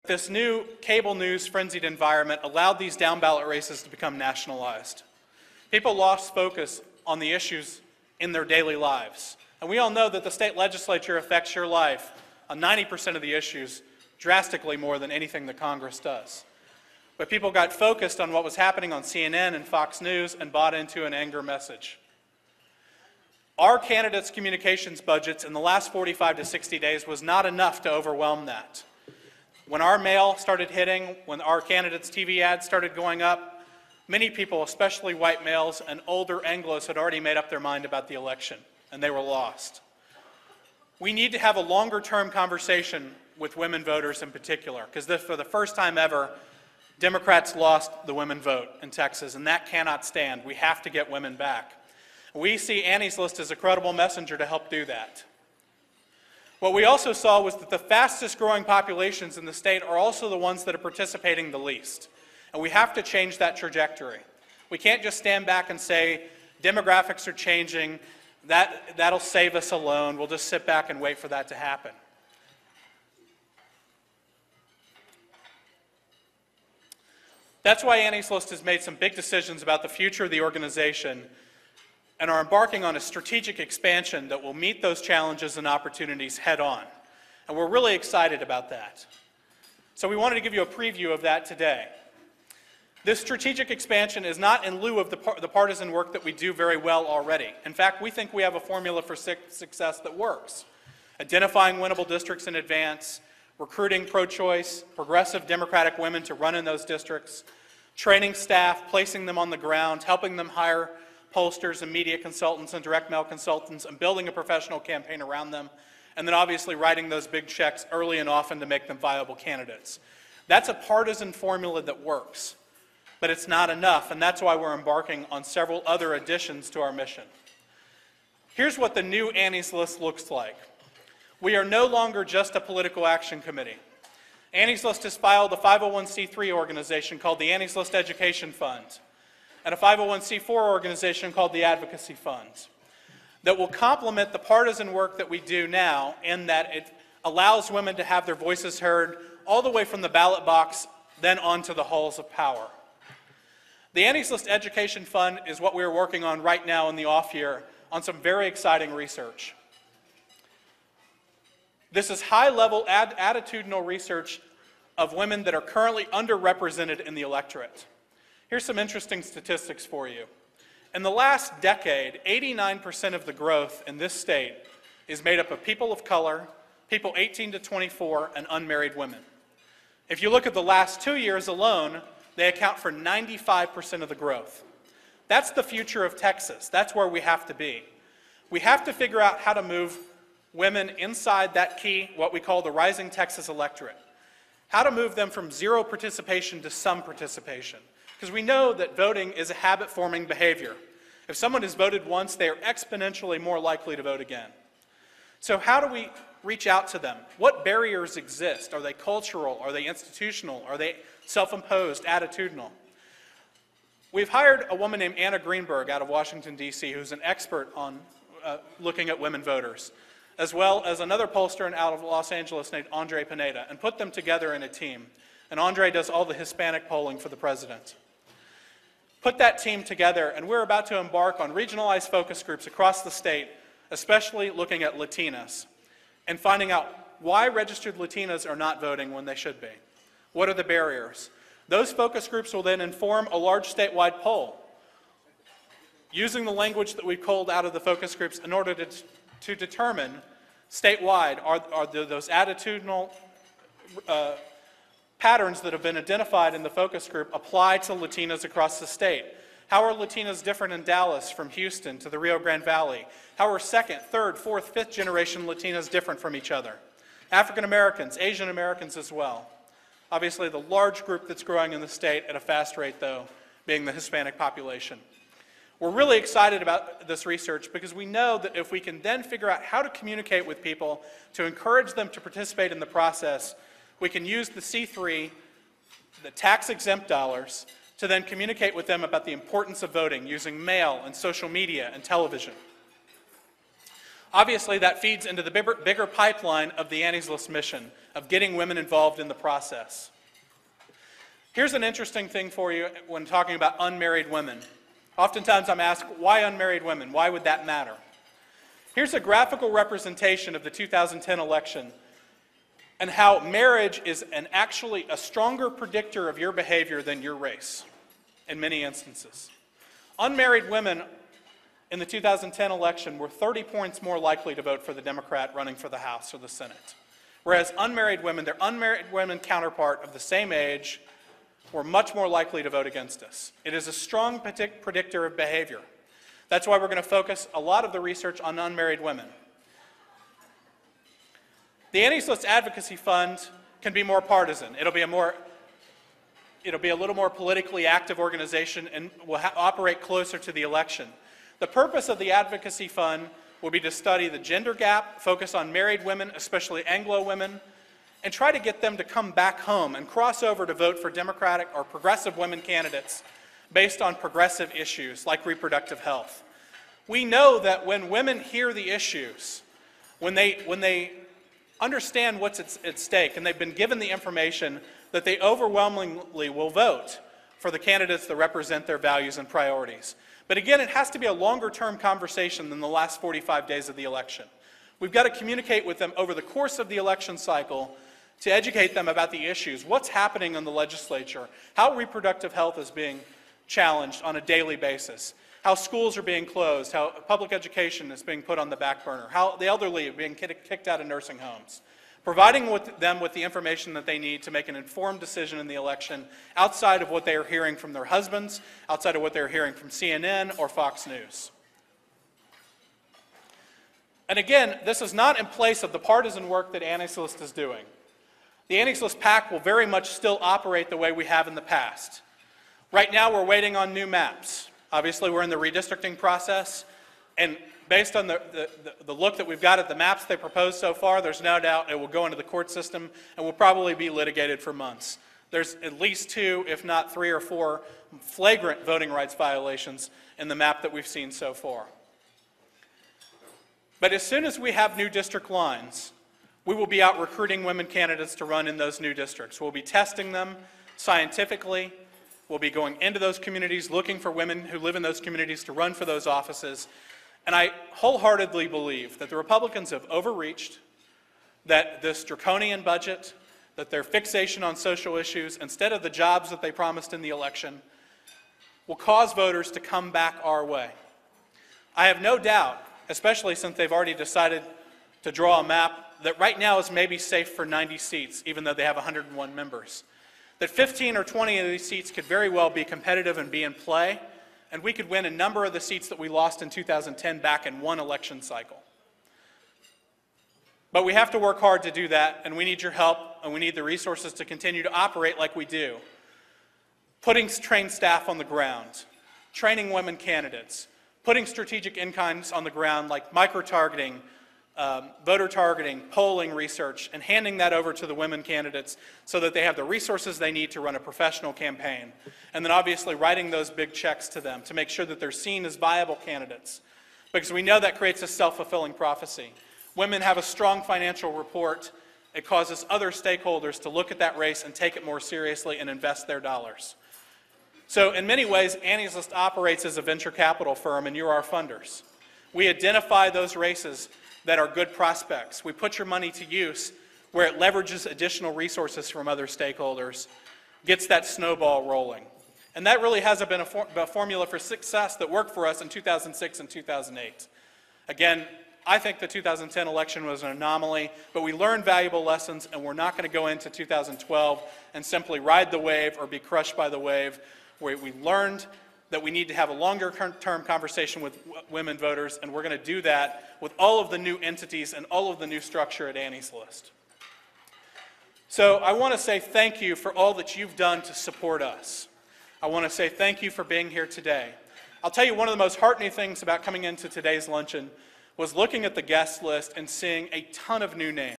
This new cable news frenzied environment allowed these down-ballot races to become nationalized. People lost focus on the issues in their daily lives. And we all know that the state legislature affects your life on 90% of the issues, drastically more than anything that Congress does. But people got focused on what was happening on CNN and Fox News and bought into an anger message. Our candidates' communications budgets in the last 45 to 60 days was not enough to overwhelm that. When our mail started hitting, when our candidates' TV ads started going up, many people, especially white males and older Anglos, had already made up their mind about the election, and they were lost. We need to have a longer-term conversation with women voters in particular, because for the first time ever, Democrats lost the women vote in Texas, and that cannot stand. We have to get women back. We see Annie's List as a credible messenger to help do that. What we also saw was that the fastest growing populations in the state are also the ones that are participating the least. And we have to change that trajectory. We can't just stand back and say, demographics are changing, that'll save us alone, we'll just sit back and wait for that to happen. That's why Annie's List has made some big decisions about the future of the organization and are embarking on a strategic expansion that will meet those challenges and opportunities head on. And we're really excited about that. So we wanted to give you a preview of that today. This strategic expansion is not in lieu of the partisan work that we do very well already. In fact, we think we have a formula for success that works. Identifying winnable districts in advance, recruiting pro-choice, progressive Democratic women to run in those districts, training staff, placing them on the ground, helping them hire pollsters and media consultants and direct mail consultants, and building a professional campaign around them, and then obviously writing those big checks early and often to make them viable candidates. That's a partisan formula that works, but it's not enough, and that's why we're embarking on several other additions to our mission. Here's what the new Annie's List looks like. We are no longer just a political action committee. Annie's List has filed a 501c3 organization called the Annie's List Education Fund, and a 501c4 organization called the Advocacy Fund that will complement the partisan work that we do now in that it allows women to have their voices heard all the way from the ballot box, then onto the halls of power. The Annie's List Education Fund is what we're working on right now in the off year on some very exciting research. This is high-level attitudinal research of women that are currently underrepresented in the electorate. Here's some interesting statistics for you. In the last decade, 89% of the growth in this state is made up of people of color, people 18 to 24, and unmarried women. If you look at the last 2 years alone, they account for 95% of the growth. That's the future of Texas. That's where we have to be. We have to figure out how to move women inside that key, what we call the rising Texas electorate. How to move them from zero participation to some participation. Because we know that voting is a habit-forming behavior. If someone has voted once, they are exponentially more likely to vote again. So how do we reach out to them? What barriers exist? Are they cultural? Are they institutional? Are they self-imposed, attitudinal? We've hired a woman named Anna Greenberg out of Washington, D.C., who's an expert on looking at women voters, as well as another pollster out of Los Angeles named Andre Pineda, and put them together in a team. And Andre does all the Hispanic polling for the president. Put that team together, and we're about to embark on regionalized focus groups across the state, especially looking at Latinas, and finding out why registered Latinas are not voting when they should be. What are the barriers? Those focus groups will then inform a large statewide poll, using the language that we've culled out of the focus groups in order to determine statewide, are those attitudinal patterns that have been identified in the focus group apply to Latinas across the state? How are Latinas different in Dallas from Houston to the Rio Grande Valley? How are second, third, fourth, fifth generation Latinas different from each other? African Americans, Asian Americans as well. Obviously the large group that's growing in the state at a fast rate though, being the Hispanic population. We're really excited about this research because we know that if we can then figure out how to communicate with people to encourage them to participate in the process, we can use the C3, the tax-exempt dollars, to then communicate with them about the importance of voting using mail and social media and television. Obviously, that feeds into the bigger pipeline of the Annie's List mission of getting women involved in the process. Here's an interesting thing for you when talking about unmarried women. Oftentimes I'm asked, why unmarried women? Why would that matter? Here's a graphical representation of the 2010 election and how marriage is actually a stronger predictor of your behavior than your race in many instances. Unmarried women in the 2010 election were 30 points more likely to vote for the Democrat running for the House or the Senate. Whereas unmarried women, their unmarried women counterpart of the same age, were much more likely to vote against us. It is a strong predictor of behavior. That's why we're going to focus a lot of the research on unmarried women. The Annie's List Advocacy Fund can be more partisan. It'll be a little more politically active organization and will operate closer to the election. The purpose of the Advocacy Fund will be to study the gender gap, focus on married women, especially Anglo women, and try to get them to come back home and cross over to vote for Democratic or progressive women candidates based on progressive issues like reproductive health. We know that when women hear the issues, when they understand what's at stake and they've been given the information, that they overwhelmingly will vote for the candidates that represent their values and priorities. But again, it has to be a longer-term conversation than the last 45 days of the election. We've got to communicate with them over the course of the election cycle to educate them about the issues, what's happening in the legislature, how reproductive health is being challenged on a daily basis, how schools are being closed, how public education is being put on the back burner, how the elderly are being kicked out of nursing homes. Providing them with the information that they need to make an informed decision in the election outside of what they are hearing from their husbands, outside of what they're hearing from CNN or Fox News. And again, this is not in place of the partisan work that Annie's List is doing. The Annie's List PAC will very much still operate the way we have in the past. Right now, we're waiting on new maps. Obviously, we're in the redistricting process, and based on the look that we've got at the maps they proposed so far, there's no doubt it will go into the court system and will probably be litigated for months. There's at least 2, if not 3 or 4, flagrant voting rights violations in the map that we've seen so far. But as soon as we have new district lines, we will be out recruiting women candidates to run in those new districts. We'll be testing them scientifically. We'll be going into those communities, looking for women who live in those communities to run for those offices. And I wholeheartedly believe that the Republicans have overreached, that this draconian budget, that their fixation on social issues, instead of the jobs that they promised in the election, will cause voters to come back our way. I have no doubt, especially since they've already decided to draw a map that right now is maybe safe for 90 seats, even though they have 101 members, that 15 or 20 of these seats could very well be competitive and be in play, and we could win a number of the seats that we lost in 2010 back in one election cycle. But we have to work hard to do that, and we need your help, and we need the resources to continue to operate like we do. Putting trained staff on the ground, training women candidates, putting strategic in-kinds on the ground like micro-targeting, voter targeting, polling research, and handing that over to the women candidates so that they have the resources they need to run a professional campaign. And then obviously writing those big checks to them to make sure that they're seen as viable candidates. Because we know that creates a self-fulfilling prophecy. Women have a strong financial report. It causes other stakeholders to look at that race and take it more seriously and invest their dollars. So in many ways, Annie's List operates as a venture capital firm, and you're our funders. We identify those races that are good prospects. We put your money to use where it leverages additional resources from other stakeholders, gets that snowball rolling. And that really has been a formula for success that worked for us in 2006 and 2008. Again, I think the 2010 election was an anomaly, but we learned valuable lessons, and we're not going to go into 2012 and simply ride the wave or be crushed by the wave. We learned that we need to have a longer-term conversation with women voters, and we're going to do that with all of the new entities and all of the new structure at Annie's List. So I want to say thank you for all that you've done to support us. I want to say thank you for being here today. I'll tell you, one of the most heartening things about coming into today's luncheon was looking at the guest list and seeing a ton of new names.